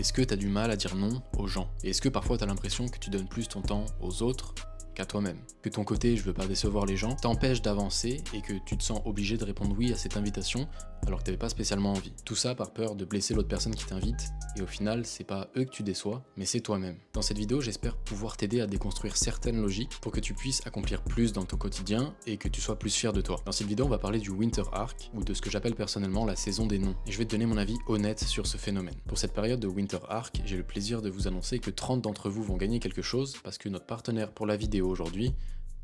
Est-ce que tu as du mal à dire non aux gens? Et est-ce que parfois tu as l'impression que tu donnes plus ton temps aux autres qu'à toi-même? Que ton côté je veux pas décevoir les gens t'empêche d'avancer et que tu te sens obligé de répondre oui à cette invitation alors que t'avais pas spécialement envie. Tout ça par peur de blesser l'autre personne qui t'invite, et au final c'est pas eux que tu déçois, mais c'est toi-même. Dans cette vidéo j'espère pouvoir t'aider à déconstruire certaines logiques pour que tu puisses accomplir plus dans ton quotidien et que tu sois plus fier de toi. Dans cette vidéo on va parler du Winter Arc, ou de ce que j'appelle personnellement la saison des noms, et je vais te donner mon avis honnête sur ce phénomène. Pour cette période de Winter Arc, j'ai le plaisir de vous annoncer que 30 d'entre vous vont gagner quelque chose parce que notre partenaire pour la vidéo aujourd'hui,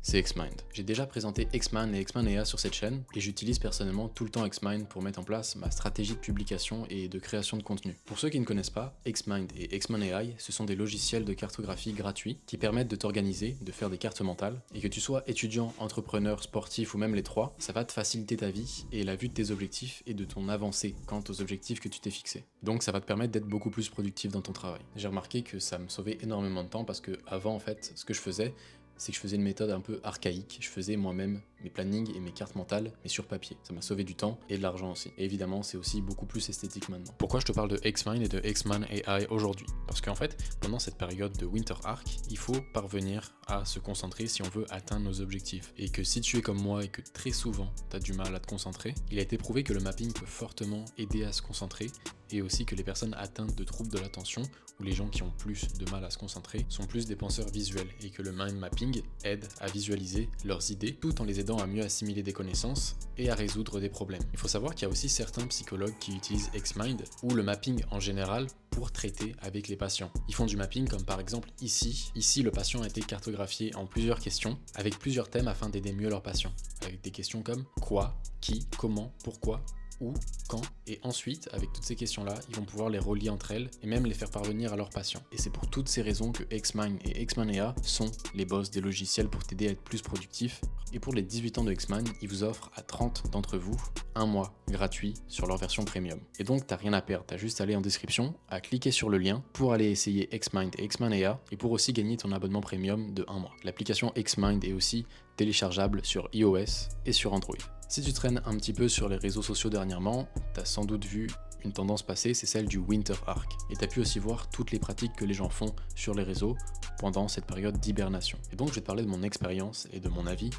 c'est Xmind. J'ai déjà présenté Xmind et Xmind AI sur cette chaîne et j'utilise personnellement tout le temps Xmind pour mettre en place ma stratégie de publication et de création de contenu. Pour ceux qui ne connaissent pas, Xmind et Xmind AI, ce sont des logiciels de cartographie gratuits qui permettent de t'organiser, de faire des cartes mentales, et que tu sois étudiant, entrepreneur, sportif ou même les trois, ça va te faciliter ta vie et la vue de tes objectifs et de ton avancée quant aux objectifs que tu t'es fixés. Donc ça va te permettre d'être beaucoup plus productif dans ton travail. J'ai remarqué que ça me sauvait énormément de temps parce que avant en fait, ce que je faisais, c'est que je faisais une méthode un peu archaïque. Je faisais moi-même mes plannings et mes cartes mentales, mais sur papier. Ça m'a sauvé du temps et de l'argent aussi. Et évidemment, c'est aussi beaucoup plus esthétique maintenant. Pourquoi je te parle de Xmind et de Xmind AI aujourd'hui? Parce qu'en fait, pendant cette période de Winter Arc, il faut parvenir à se concentrer si on veut atteindre nos objectifs. Et que si tu es comme moi et que très souvent, tu as du mal à te concentrer, il a été prouvé que le mapping peut fortement aider à se concentrer, et aussi que les personnes atteintes de troubles de l'attention ou les gens qui ont plus de mal à se concentrer sont plus des penseurs visuels, et que le mind mapping aide à visualiser leurs idées tout en les aidant à mieux assimiler des connaissances et à résoudre des problèmes. Il faut savoir qu'il y a aussi certains psychologues qui utilisent Xmind ou le mapping en général pour traiter avec les patients. Ils font du mapping comme par exemple ici. Ici, le patient a été cartographié en plusieurs questions avec plusieurs thèmes afin d'aider mieux leurs patients. Avec des questions comme quoi, qui, comment, pourquoi, où, quand, et ensuite, avec toutes ces questions-là, ils vont pouvoir les relier entre elles et même les faire parvenir à leurs patients. Et c'est pour toutes ces raisons que Xmind et Xmind AI sont les boss des logiciels pour t'aider à être plus productif. Et pour les 18 ans de Xmind, ils vous offrent à 30 d'entre vous un mois gratuit sur leur version premium. Et donc, t'as rien à perdre, t'as juste à aller en description, à cliquer sur le lien pour aller essayer Xmind et Xmind AI et pour aussi gagner ton abonnement premium de 1 mois. L'application Xmind est aussi téléchargeable sur iOS et sur Android. Si tu traînes un petit peu sur les réseaux sociaux dernièrement, t'as sans doute vu une tendance passée, c'est celle du Winter Arc. Et t'as pu aussi voir toutes les pratiques que les gens font sur les réseaux pendant cette période d'hibernation. Et donc je vais te parler de mon expérience et de mon avis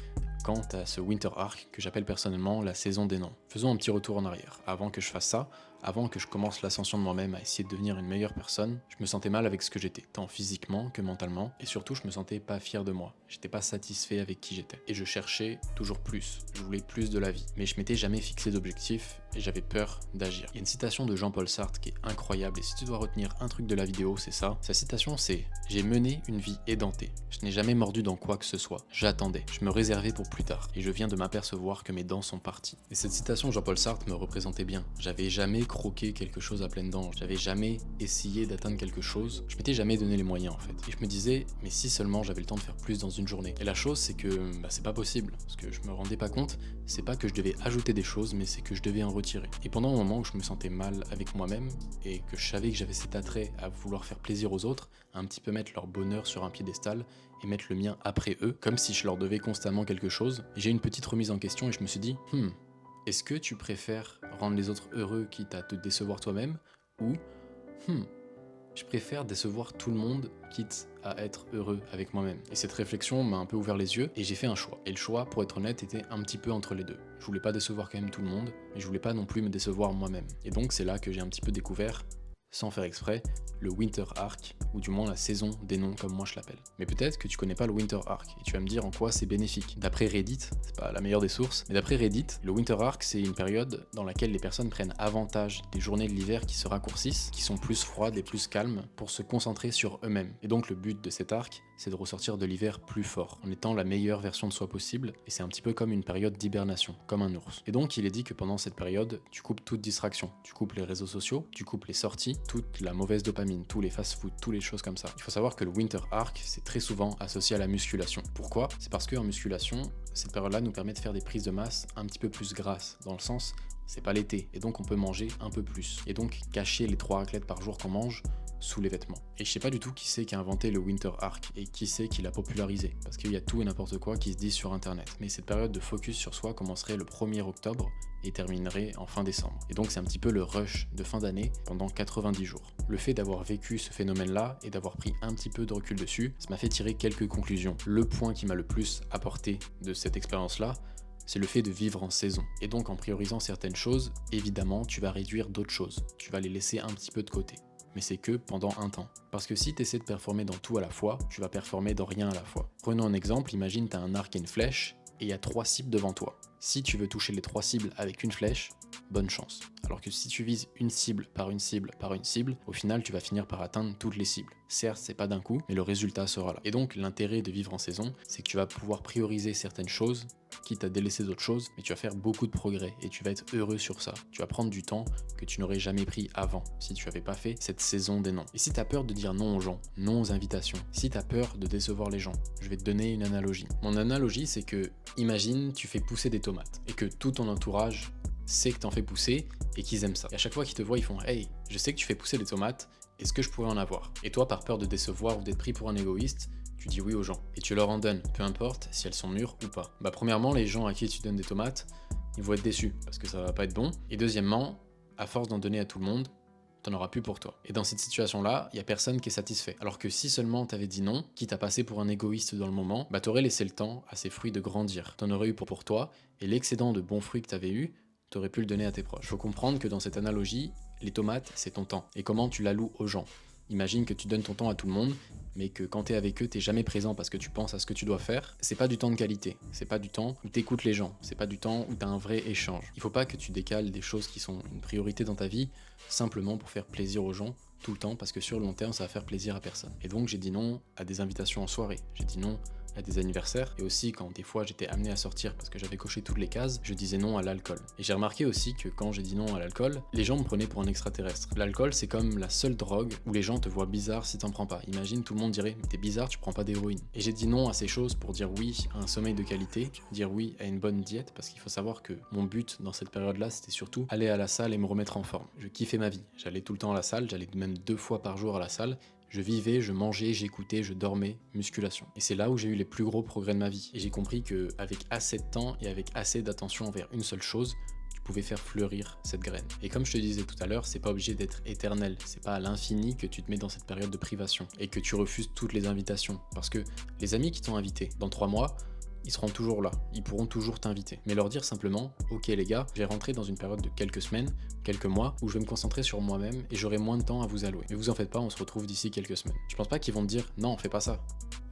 quant à ce Winter Arc que j'appelle personnellement la saison des noms. Faisons un petit retour en arrière. Avant que je fasse ça, avant que je commence l'ascension de moi-même à essayer de devenir une meilleure personne, je me sentais mal avec ce que j'étais, tant physiquement que mentalement, et surtout je me sentais pas fier de moi. J'étais pas satisfait avec qui j'étais. Et je cherchais toujours plus, je voulais plus de la vie. Mais je m'étais jamais fixé d'objectif et j'avais peur d'agir. Il y a une citation de Jean-Paul Sartre qui est incroyable, et si tu dois retenir un truc de la vidéo, c'est ça. Sa citation c'est « J'ai mené une vie édentée. Je n'ai jamais mordu dans quoi que ce soit. J'attendais. Je me réservais pour plus tard. Et je viens de m'apercevoir que mes dents sont parties. » Et cette citation de Jean-Paul Sartre me représentait bien. J'avais jamais croqué quelque chose à pleines dents. J'avais jamais essayé d'atteindre quelque chose. Je m'étais jamais donné les moyens en fait. Et je me disais, mais si seulement j'avais le temps de faire plus dans une journée. Et la chose, c'est que c'est pas possible. Parce que je me rendais pas compte, c'est pas que je devais ajouter des choses, mais c'est que je devais en retirer. Et pendant un moment où je me sentais mal avec moi-même, et que je savais que j'avais cet attrait à vouloir faire plaisir aux autres, à un petit peu mettre leur bonheur sur un piédestal, et mettre le mien après eux, comme si je leur devais constamment quelque chose, j'ai eu une petite remise en question et je me suis dit, est-ce que tu préfères rendre les autres heureux quitte à te décevoir toi-même, ou je préfère décevoir tout le monde quitte à être heureux avec moi-même. Et cette réflexion m'a un peu ouvert les yeux et j'ai fait un choix. Et le choix, pour être honnête, était un petit peu entre les deux. Je voulais pas décevoir quand même tout le monde, mais je voulais pas non plus me décevoir moi-même. Et donc c'est là que j'ai un petit peu découvert, sans faire exprès, le Winter Arc, ou du moins la saison des noms comme moi je l'appelle. Mais peut-être que tu connais pas le Winter Arc, et tu vas me dire en quoi c'est bénéfique. D'après Reddit, c'est pas la meilleure des sources, mais d'après Reddit, le Winter Arc c'est une période dans laquelle les personnes prennent avantage des journées de l'hiver qui se raccourcissent, qui sont plus froides et plus calmes, pour se concentrer sur eux-mêmes. Et donc le but de cet arc, c'est de ressortir de l'hiver plus fort, en étant la meilleure version de soi possible, et c'est un petit peu comme une période d'hibernation, comme un ours. Et donc il est dit que pendant cette période, tu coupes toute distraction, tu coupes les réseaux sociaux, tu coupes les sorties, toute la mauvaise dopamine, tous les fast-food, toutes les choses comme ça. Il faut savoir que le Winter Arc, c'est très souvent associé à la musculation. Pourquoi? C'est parce qu'en musculation, cette période-là nous permet de faire des prises de masse un petit peu plus grasses, dans le sens, c'est pas l'été, et donc on peut manger un peu plus. Et donc cacher les 3 raclettes par jour qu'on mange sous les vêtements. Et je sais pas du tout qui c'est qui a inventé le Winter Arc et qui c'est qui l'a popularisé, parce qu'il y a tout et n'importe quoi qui se dit sur internet. Mais cette période de focus sur soi commencerait le 1er octobre et terminerait en fin décembre. Et donc c'est un petit peu le rush de fin d'année pendant 90 jours. Le fait d'avoir vécu ce phénomène-là et d'avoir pris un petit peu de recul dessus, ça m'a fait tirer quelques conclusions. Le point qui m'a le plus apporté de cette expérience-là, c'est le fait de vivre en saison. Et donc en priorisant certaines choses, évidemment, tu vas réduire d'autres choses. Tu vas les laisser un petit peu de côté. Mais c'est que pendant un temps. Parce que si tu essaies de performer dans tout à la fois, tu vas performer dans rien à la fois. Prenons un exemple, imagine tu as un arc et une flèche, et il y a 3 cibles devant toi. Si tu veux toucher les 3 cibles avec une flèche, bonne chance. Alors que si tu vises une cible par une cible par une cible, au final tu vas finir par atteindre toutes les cibles. Certes, c'est pas d'un coup, mais le résultat sera là. Et donc l'intérêt de vivre en saison, c'est que tu vas pouvoir prioriser certaines choses, quitte à délaisser d'autres choses, mais tu vas faire beaucoup de progrès et tu vas être heureux sur ça. Tu vas prendre du temps que tu n'aurais jamais pris avant si tu n'avais pas fait cette saison des noms. Et si tu as peur de dire non aux gens, non aux invitations, si tu as peur de décevoir les gens, je vais te donner une analogie. Mon analogie, c'est que, imagine, tu fais pousser des tomates et que tout ton entourage sait que t'en fais pousser et qu'ils aiment ça. Et à chaque fois qu'ils te voient, ils font « Hey, je sais que tu fais pousser des tomates, est-ce que je pourrais en avoir ?» Et toi, par peur de décevoir ou d'être pris pour un égoïste, tu dis oui aux gens. Et tu leur en donnes, peu importe si elles sont mûres ou pas. Bah premièrement, les gens à qui tu donnes des tomates, ils vont être déçus parce que ça va pas être bon. Et deuxièmement, à force d'en donner à tout le monde, t'en auras plus pour toi. Et dans cette situation-là, il y a personne qui est satisfait. Alors que si seulement t'avais dit non, quitte à passer pour un égoïste dans le moment, bah t'aurais laissé le temps à ces fruits de grandir. T'en aurais eu pour toi, et l'excédent de bons fruits que t'avais eu, t'aurais pu le donner à tes proches. Faut comprendre que dans cette analogie, les tomates, c'est ton temps. Et comment tu l'alloues aux gens. Imagine que tu donnes ton temps à tout le monde, mais que quand t'es avec eux, t'es jamais présent parce que tu penses à ce que tu dois faire. C'est pas du temps de qualité, c'est pas du temps où t'écoutes les gens, c'est pas du temps où t'as un vrai échange. Il faut pas que tu décales des choses qui sont une priorité dans ta vie, simplement pour faire plaisir aux gens tout le temps, parce que sur le long terme, ça va faire plaisir à personne. Et donc j'ai dit non à des invitations en soirée, j'ai dit non à des anniversaires, et aussi quand des fois j'étais amené à sortir parce que j'avais coché toutes les cases, je disais non à l'alcool. Et j'ai remarqué aussi que quand j'ai dit non à l'alcool, les gens me prenaient pour un extraterrestre. L'alcool, c'est comme la seule drogue où les gens te voient bizarre si t'en prends pas. Imagine, tout le monde dirait mais t'es bizarre, tu prends pas d'héroïne. Et j'ai dit non à ces choses pour dire oui à un sommeil de qualité, dire oui à une bonne diète, parce qu'il faut savoir que mon but dans cette période-là, c'était surtout aller à la salle et me remettre en forme. Je kiffais ma vie, j'allais tout le temps à la salle, j'allais même 2 fois par jour à la salle. Je vivais, je mangeais, j'écoutais, je dormais, musculation. Et c'est là où j'ai eu les plus gros progrès de ma vie. Et j'ai compris qu'avec assez de temps et avec assez d'attention envers une seule chose, tu pouvais faire fleurir cette graine. Et comme je te disais tout à l'heure, c'est pas obligé d'être éternel. C'est pas à l'infini que tu te mets dans cette période de privation et que tu refuses toutes les invitations. Parce que les amis qui t'ont invité, dans 3 mois, ils seront toujours là, ils pourront toujours t'inviter. Mais leur dire simplement, ok les gars, je vais rentrer dans une période de quelques semaines, quelques mois, où je vais me concentrer sur moi-même et j'aurai moins de temps à vous allouer. Mais vous en faites pas, on se retrouve d'ici quelques semaines. Je pense pas qu'ils vont te dire, non, fais pas ça.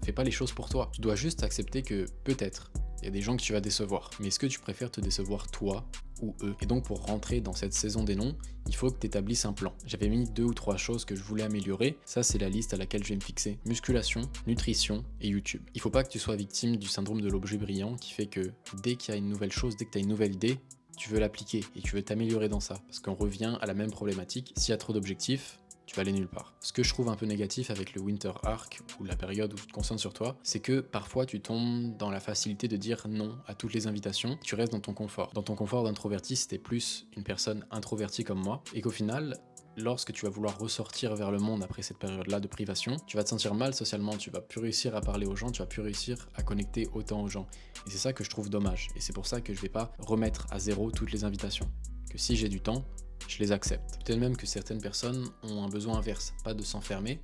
Fais pas les choses pour toi. Tu dois juste accepter que, peut-être, il y a des gens que tu vas décevoir. Mais est-ce que tu préfères te décevoir toi ou eux? Et donc pour rentrer dans cette saison des noms, il faut que tu établisses un plan. J'avais mis 2 ou 3 choses que je voulais améliorer. Ça, c'est la liste à laquelle je vais me fixer. Musculation, nutrition et YouTube. Il faut pas que tu sois victime du syndrome de l'objet brillant qui fait que dès qu'il y a une nouvelle chose, dès que tu as une nouvelle idée, tu veux l'appliquer et tu veux t'améliorer dans ça. Parce qu'on revient à la même problématique. S'il y a trop d'objectifs, tu vas aller nulle part. Ce que je trouve un peu négatif avec le Winter Arc, ou la période où tu te concentres sur toi, c'est que parfois tu tombes dans la facilité de dire non à toutes les invitations, tu restes dans ton confort. Dans ton confort d'introverti, si t'es plus une personne introvertie comme moi, et qu'au final, lorsque tu vas vouloir ressortir vers le monde après cette période-là de privation, tu vas te sentir mal socialement, tu vas plus réussir à parler aux gens, tu vas plus réussir à connecter autant aux gens. Et c'est ça que je trouve dommage, et c'est pour ça que je vais pas remettre à zéro toutes les invitations. Que si j'ai du temps, je les accepte. Peut-être même que certaines personnes ont un besoin inverse, pas de s'enfermer,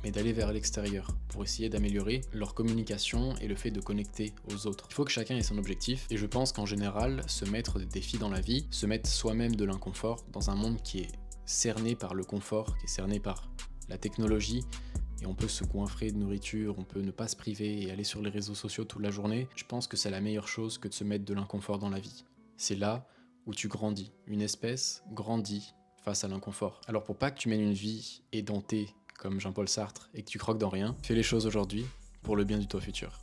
mais d'aller vers l'extérieur pour essayer d'améliorer leur communication et le fait de connecter aux autres. Il faut que chacun ait son objectif et je pense qu'en général, se mettre des défis dans la vie, se mettre soi-même de l'inconfort dans un monde qui est cerné par le confort, qui est cerné par la technologie, et on peut se goinfrer de nourriture, on peut ne pas se priver et aller sur les réseaux sociaux toute la journée, je pense que c'est la meilleure chose que de se mettre de l'inconfort dans la vie. C'est là où tu grandis. Une espèce grandit face à l'inconfort. Alors pour pas que tu mènes une vie édentée comme Jean-Paul Sartre et que tu croques dans rien, fais les choses aujourd'hui pour le bien du toi futur.